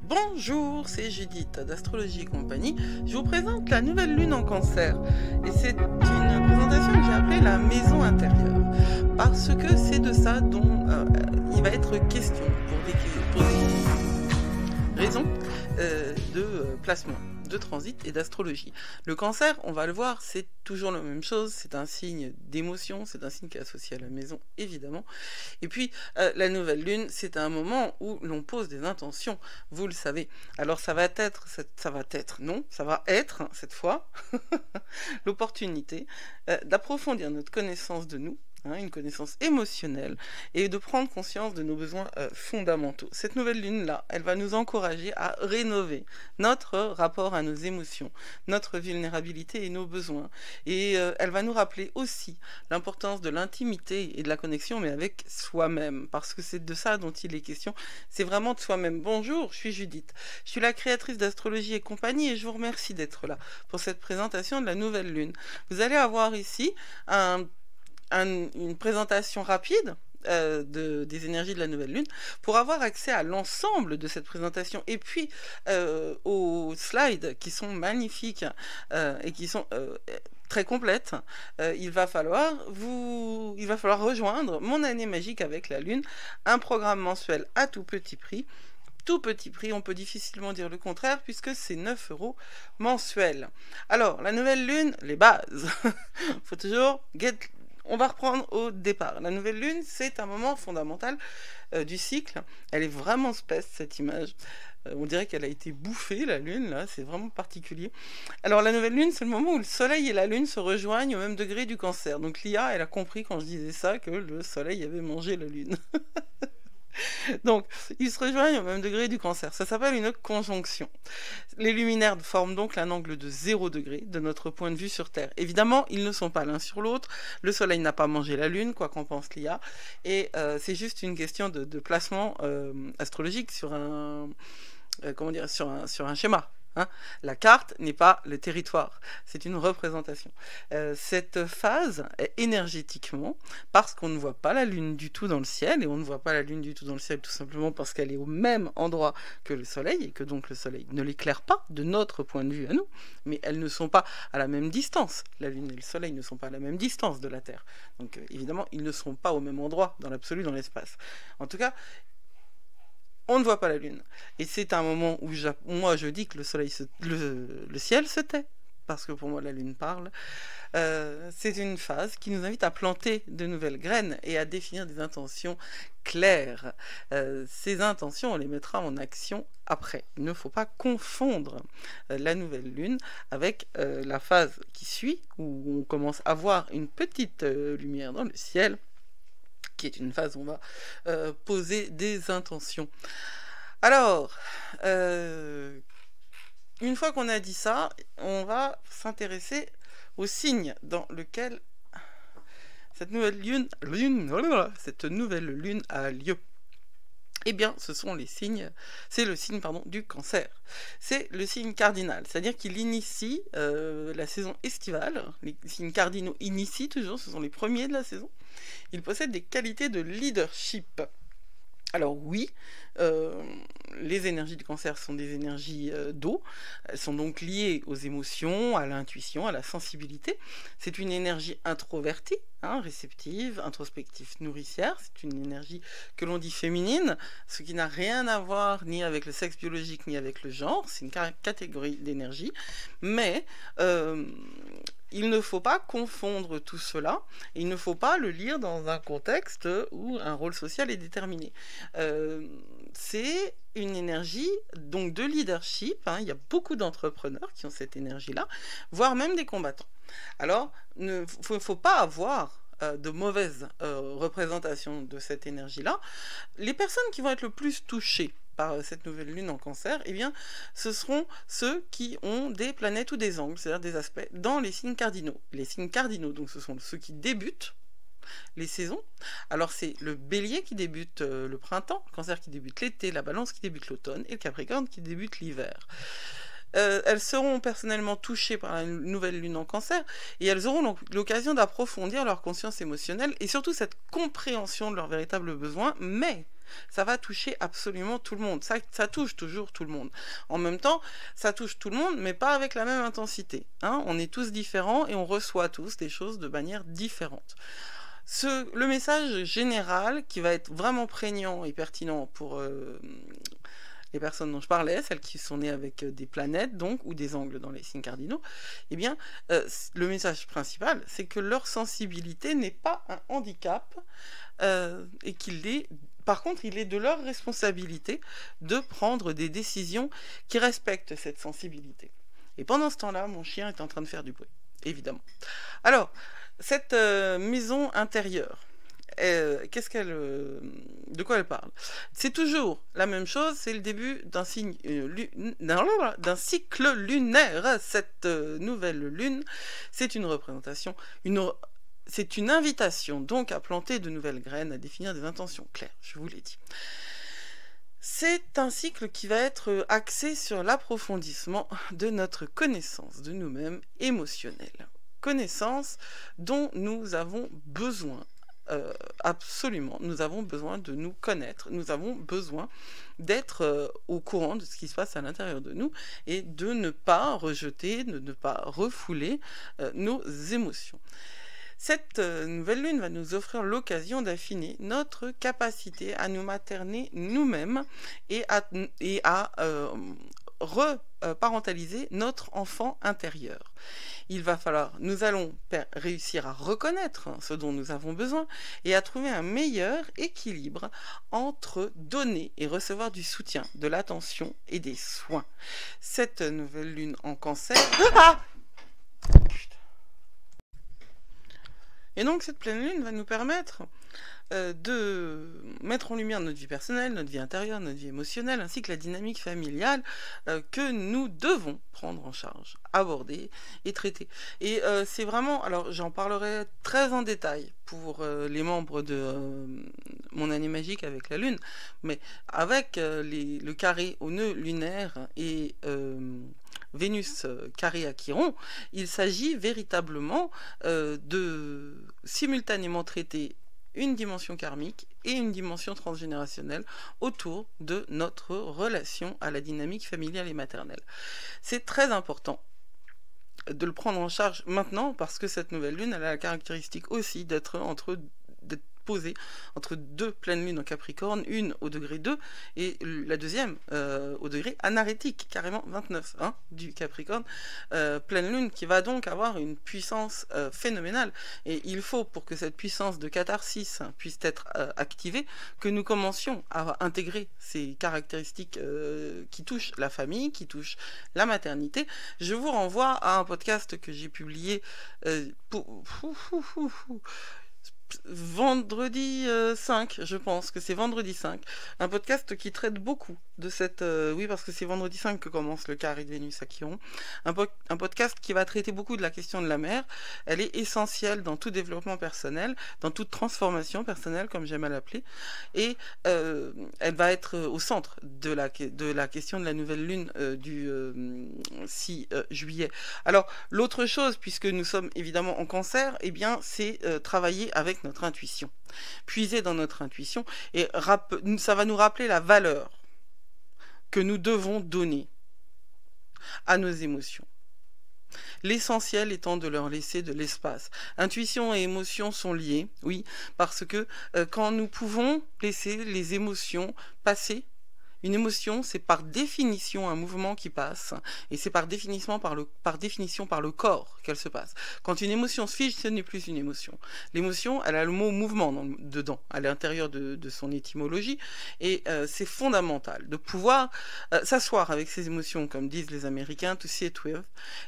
Bonjour, c'est Judith d'Astrologie et compagnie. Je vous présente la nouvelle lune en Cancer. Et c'est une présentation que j'ai appelée la maison intérieure. Parce que c'est de ça dont il va être question pour des raisons de placement, de transit et d'astrologie. Le Cancer, on va le voir, c'est toujours la même chose. C'est un signe d'émotion, c'est un signe qui est associé à la maison, évidemment. Et puis, la nouvelle lune, c'est un moment où l'on pose des intentions, vous le savez. Alors, ça va être cette fois, l'opportunité d'approfondir notre connaissance de nous, une connaissance émotionnelle, et de prendre conscience de nos besoins fondamentaux. Cette nouvelle lune-là, elle va nous encourager à rénover notre rapport à nos émotions, notre vulnérabilité et nos besoins. Et elle va nous rappeler aussi l'importance de l'intimité et de la connexion, mais avec soi-même, parce que c'est de ça dont il est question. C'est vraiment de soi-même. Bonjour, je suis Judith. Je suis la créatrice d'Astrologie et compagnie, et je vous remercie d'être là pour cette présentation de la nouvelle lune. Vous allez avoir ici une présentation rapide des énergies de la nouvelle lune pour avoir accès à l'ensemble de cette présentation et puis aux slides qui sont magnifiques et qui sont très complètes. Il va falloir rejoindre mon année magique avec la lune, un programme mensuel à tout petit prix. Tout petit prix, on peut difficilement dire le contraire puisque c'est 9 € mensuels. Alors, la nouvelle lune, les bases. Faut toujours on va reprendre au départ. La nouvelle lune, c'est un moment fondamental du cycle. Elle est vraiment space, cette image. On dirait qu'elle a été bouffée, la lune, là, c'est vraiment particulier. Alors, la nouvelle lune, c'est le moment où le soleil et la lune se rejoignent au même degré du Cancer. Donc, Lia, elle a compris quand je disais ça que le soleil avait mangé la lune. Donc, ils se rejoignent au même degré du Cancer. Ça s'appelle une conjonction. Les luminaires forment donc un angle de 0 degré de notre point de vue sur Terre. Évidemment, ils ne sont pas l'un sur l'autre. Le Soleil n'a pas mangé la Lune, quoi qu'en pense l'IA. Et c'est juste une question de placement astrologique sur un schéma. La carte n'est pas le territoire, c'est une représentation. Cette phase est énergétiquement, parce qu'on ne voit pas la Lune du tout dans le ciel, et on ne voit pas la Lune du tout dans le ciel tout simplement parce qu'elle est au même endroit que le Soleil, et que donc le Soleil ne l'éclaire pas de notre point de vue à nous, mais elles ne sont pas à la même distance. La Lune et le Soleil ne sont pas à la même distance de la Terre. Donc évidemment, ils ne sont pas au même endroit dans l'absolu, dans l'espace. En tout cas, on ne voit pas la lune. Et c'est un moment où moi je dis que le ciel se tait, parce que pour moi la lune parle. C'est une phase qui nous invite à planter de nouvelles graines et à définir des intentions claires. Ces intentions, on les mettra en action après. Il ne faut pas confondre la nouvelle lune avec la phase qui suit, où on commence à voir une petite lumière dans le ciel, qui est une phase où on va poser des intentions. Alors, une fois qu'on a dit ça, on va s'intéresser au signe dans lequel cette nouvelle lune a lieu. Eh bien, ce sont les signes, c'est le signe du Cancer. C'est le signe cardinal, c'est-à-dire qu'il initie la saison estivale. Les signes cardinaux initient toujours, ce sont les premiers de la saison. Ils possèdent des qualités de leadership. Alors oui, les énergies du Cancer sont des énergies d'eau. Elles sont donc liées aux émotions, à l'intuition, à la sensibilité. C'est une énergie introvertie, réceptive, introspective, nourricière. C'est une énergie que l'on dit féminine, ce qui n'a rien à voir ni avec le sexe biologique ni avec le genre. C'est une catégorie d'énergie. Mais il ne faut pas confondre tout cela. Il ne faut pas le lire dans un contexte où un rôle social est déterminé. C'est une énergie donc de leadership. Il y a beaucoup d'entrepreneurs qui ont cette énergie-là, voire même des combattants. Alors, il ne faut pas avoir de mauvaises représentations de cette énergie-là. Les personnes qui vont être le plus touchées par cette nouvelle lune en Cancer, eh bien, ce seront ceux qui ont des planètes ou des angles, c'est-à-dire des aspects dans les signes cardinaux. Les signes cardinaux, donc ce sont ceux qui débutent les saisons. Alors c'est le Bélier qui débute le printemps, le Cancer qui débute l'été, la Balance qui débute l'automne et le Capricorne qui débute l'hiver. Elles seront personnellement touchées par la nouvelle lune en Cancer et elles auront l'occasion d'approfondir leur conscience émotionnelle et surtout cette compréhension de leurs véritables besoins, mais ça va toucher absolument tout le monde. Ça touche toujours tout le monde. En même temps, ça touche tout le monde, mais pas avec la même intensité. Hein. On est tous différents et on reçoit tous des choses de manière différente. Le message général qui va être vraiment prégnant et pertinent pour les personnes dont je parlais, celles qui sont nées avec des planètes donc ou des angles dans les signes cardinaux, eh bien le message principal, c'est que leur sensibilité n'est pas un handicap et par contre, il est de leur responsabilité de prendre des décisions qui respectent cette sensibilité. Et pendant ce temps-là, mon chien est en train de faire du bruit, évidemment. Alors, cette maison intérieure, de quoi elle parle? C'est toujours la même chose, c'est le début d'un cycle lunaire. Cette nouvelle lune, c'est une représentation, c'est une invitation donc à planter de nouvelles graines, à définir des intentions claires, je vous l'ai dit. C'est un cycle qui va être axé sur l'approfondissement de notre connaissance de nous-mêmes émotionnelle. Connaissance dont nous avons besoin, absolument. Nous avons besoin de nous connaître, nous avons besoin d'être au courant de ce qui se passe à l'intérieur de nous et de ne pas rejeter, de ne pas refouler nos émotions. Cette nouvelle lune va nous offrir l'occasion d'affiner notre capacité à nous materner nous-mêmes et à reparentaliser notre enfant intérieur. Nous allons réussir à reconnaître ce dont nous avons besoin et à trouver un meilleur équilibre entre donner et recevoir du soutien, de l'attention et des soins. Cette nouvelle lune en Cancer... Et donc cette pleine lune va nous permettre de mettre en lumière notre vie personnelle, notre vie intérieure, notre vie émotionnelle, ainsi que la dynamique familiale que nous devons prendre en charge, aborder et traiter. Et c'est vraiment, alors j'en parlerai très en détail pour les membres de mon année magique avec la lune, mais avec le carré au nœud lunaire et Vénus carré à Chiron, il s'agit véritablement de simultanément traiter une dimension karmique et une dimension transgénérationnelle autour de notre relation à la dynamique familiale et maternelle. C'est très important de le prendre en charge maintenant parce que cette nouvelle lune elle a la caractéristique aussi d'être posée entre deux pleines lunes en Capricorne, une au degré 2 et la deuxième au degré anarétique, carrément 29 hein, du Capricorne, pleine lune qui va donc avoir une puissance phénoménale. Et il faut, pour que cette puissance de catharsis puisse être activée, que nous commencions à intégrer ces caractéristiques qui touchent la famille, qui touchent la maternité. Je vous renvoie à un podcast que j'ai publié vendredi 5, je pense que c'est vendredi 5, un podcast qui traite beaucoup de cette... oui, parce que c'est vendredi 5 que commence le carré de Vénus à Chiron. Un podcast qui va traiter beaucoup de la question de la mère. Elle est essentielle dans tout développement personnel, dans toute transformation personnelle, comme j'aime à l'appeler. Et elle va être au centre de la question de la nouvelle lune du 6 juillet. Alors, l'autre chose, puisque nous sommes évidemment en Cancer, eh bien, c'est travailler avec notre intuition. Puiser dans notre intuition, et ça va nous rappeler la valeur que nous devons donner à nos émotions. L'essentiel étant de leur laisser de l'espace. Intuition et émotion sont liées, oui, parce que quand nous pouvons laisser les émotions passer, une émotion, c'est par définition un mouvement qui passe, et c'est par définition par le corps qu'elle se passe. Quand une émotion se fige, ce n'est plus une émotion. L'émotion, elle a le mot mouvement dedans, à l'intérieur de son étymologie, et c'est fondamental de pouvoir s'asseoir avec ces émotions, comme disent les Américains, to see it with,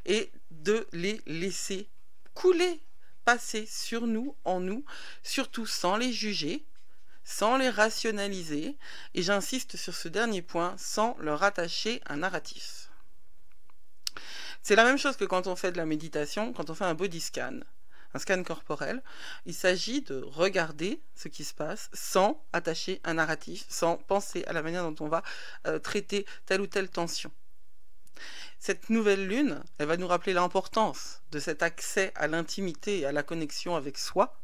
et de les laisser couler, passer sur nous, en nous, surtout sans les juger, sans les rationaliser, et j'insiste sur ce dernier point, sans leur attacher un narratif. C'est la même chose que quand on fait de la méditation, quand on fait un body scan, un scan corporel. Il s'agit de regarder ce qui se passe sans attacher un narratif, sans penser à la manière dont on va traiter telle ou telle tension. Cette nouvelle lune, elle va nous rappeler l'importance de cet accès à l'intimité et à la connexion avec soi,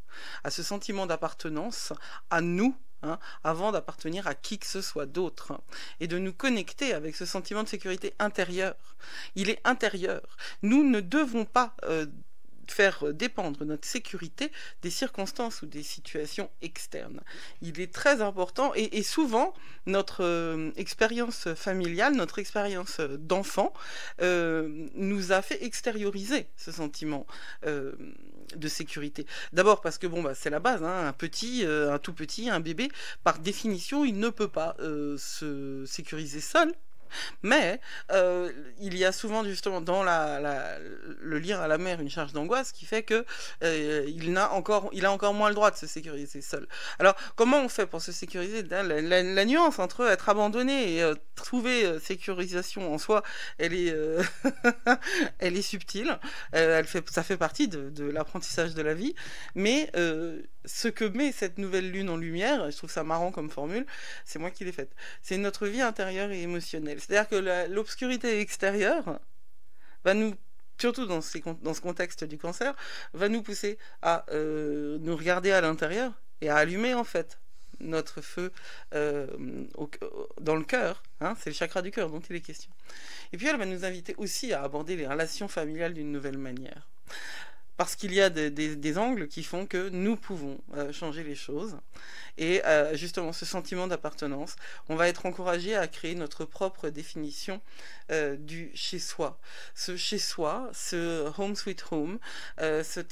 à ce sentiment d'appartenance à nous, hein, avant d'appartenir à qui que ce soit d'autre, hein, et de nous connecter avec ce sentiment de sécurité intérieure. Il est intérieur. Nous ne devons pas faire dépendre notre sécurité des circonstances ou des situations externes. Il est très important et souvent notre expérience familiale, notre expérience d'enfant nous a fait extérioriser ce sentiment de sécurité. D'abord parce que bon bah c'est la base, hein, un tout petit, un bébé, par définition, il ne peut pas se sécuriser seul. Mais il y a souvent justement dans le lien à la mère une charge d'angoisse qui fait que il a encore moins le droit de se sécuriser seul. Alors comment on fait pour se sécuriser? La nuance entre être abandonné et trouver sécurisation en soi, elle est, elle est subtile. Ça fait partie de l'apprentissage de la vie. Mais ce que met cette nouvelle lune en lumière, je trouve ça marrant comme formule, c'est moi qui l'ai faite. C'est notre vie intérieure et émotionnelle. C'est-à-dire que l'obscurité extérieure va nous, surtout dans ce contexte du cancer, va nous pousser à nous regarder à l'intérieur et à allumer en fait notre feu dans le cœur, hein, c'est le chakra du cœur dont il est question. Et puis elle va nous inviter aussi à aborder les relations familiales d'une nouvelle manière. Parce qu'il y a des angles qui font que nous pouvons changer les choses. Et justement, ce sentiment d'appartenance, on va être encouragé à créer notre propre définition du chez-soi. Ce chez-soi, ce home sweet home, ce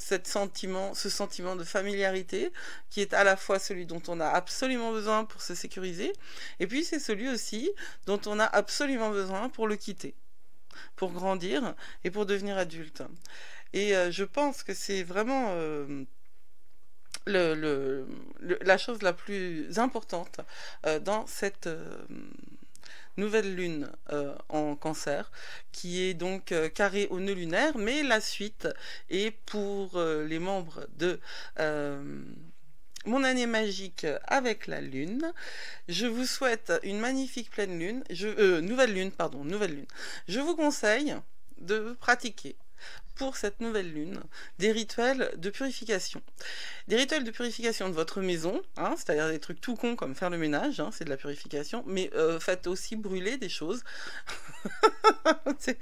sentiment de familiarité qui est à la fois celui dont on a absolument besoin pour se sécuriser, et puis c'est celui aussi dont on a absolument besoin pour le quitter, pour grandir et pour devenir adulte. Et je pense que c'est vraiment la chose la plus importante dans cette nouvelle lune en cancer, qui est donc carrée au nœud lunaire, mais la suite est pour les membres de mon année magique avec la lune. Je vous souhaite une magnifique pleine lune, nouvelle lune. Je vous conseille de pratiquer pour cette nouvelle lune des rituels de purification. Des rituels de purification de votre maison, hein, c'est-à-dire des trucs tout cons comme faire le ménage, hein, c'est de la purification, mais faites aussi brûler des choses. C'est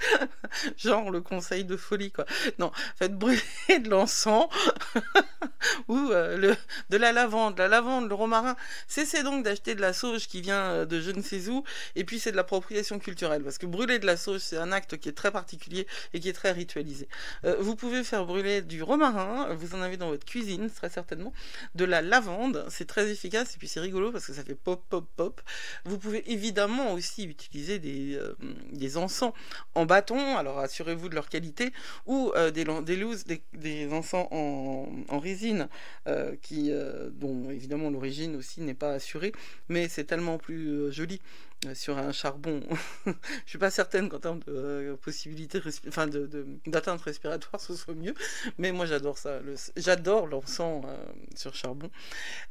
genre le conseil de folie, quoi. Non, faites brûler de l'encens ou de la lavande, le romarin. Cessez donc d'acheter de la sauge qui vient de je ne sais où, et puis c'est de l'appropriation culturelle, parce que brûler de la sauge, c'est un acte qui est très particulier et qui est très ritualisé. Vous pouvez faire brûler du romarin, vous en avez dans votre cuisine, très certainement, de la lavande, c'est très efficace, et puis c'est rigolo parce que ça fait pop, pop, pop. Vous pouvez évidemment aussi utiliser des encens en bâton, alors assurez-vous de leur qualité, ou des encens en résine, dont évidemment l'origine aussi n'est pas assurée, mais c'est tellement plus joli sur un charbon. Je suis pas certaine qu'en termes de possibilités d'atteinte respiratoire ce soit mieux, mais moi j'adore ça, j'adore l'encens sur charbon.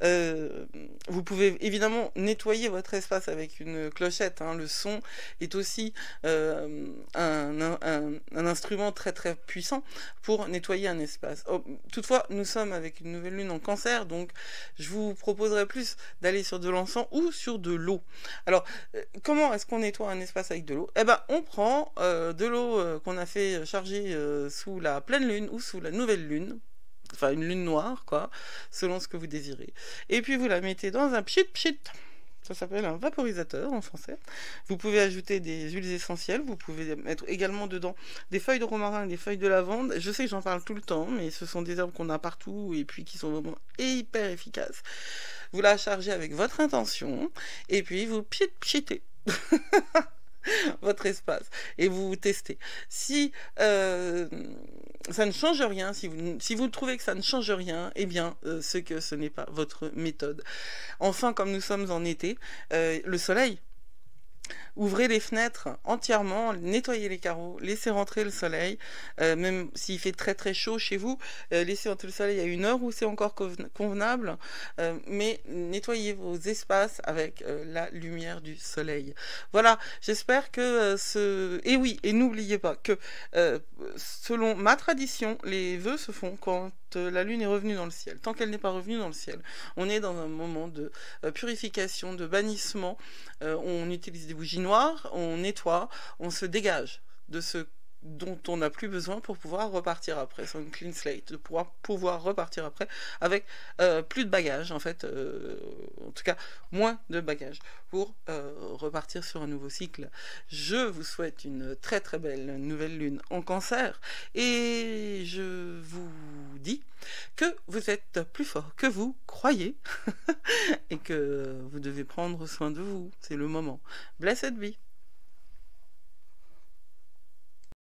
Vous pouvez évidemment nettoyer votre espace avec une clochette, hein. Le son est aussi un instrument très très puissant pour nettoyer un espace. Toutefois, nous sommes avec une nouvelle lune en cancer, donc je vous proposerais plus d'aller sur de l'encens ou sur de l'eau. Alors, comment est-ce qu'on nettoie un espace avec de l'eau? Eh ben, on prend de l'eau qu'on a fait charger sous la pleine lune ou sous la nouvelle lune, enfin une lune noire, quoi, selon ce que vous désirez. Et puis vous la mettez dans un pchit. Ça s'appelle un vaporisateur en français. Vous pouvez ajouter des huiles essentielles. Vous pouvez mettre également dedans des feuilles de romarin et des feuilles de lavande. Je sais que j'en parle tout le temps, mais ce sont des herbes qu'on a partout et puis qui sont vraiment hyper efficaces. Vous la chargez avec votre intention et puis vous pchitez votre espace et vous testez. Si ça ne change rien, si vous trouvez que ça ne change rien, eh bien c'est que ce n'est pas votre méthode. Enfin, comme nous sommes en été, le soleil, ouvrez les fenêtres entièrement, nettoyez les carreaux, laissez rentrer le soleil, même s'il fait très très chaud chez vous, laissez rentrer le soleil à une heure où c'est encore convenable, mais nettoyez vos espaces avec la lumière du soleil. Voilà, j'espère que et oui, et n'oubliez pas que selon ma tradition, les vœux se font quand la lune est revenue dans le ciel. Tant qu'elle n'est pas revenue dans le ciel, on est dans un moment de purification, de bannissement. On utilise des bougies noires, on nettoie, on se dégage de ce dont on n'a plus besoin pour pouvoir repartir après, sur une clean slate, de pouvoir repartir après avec plus de bagages, en fait, en tout cas moins de bagages, pour repartir sur un nouveau cycle. Je vous souhaite une très très belle nouvelle lune en Cancer, et je vous dis que vous êtes plus fort que vous croyez, et que vous devez prendre soin de vous, c'est le moment. Blessed be.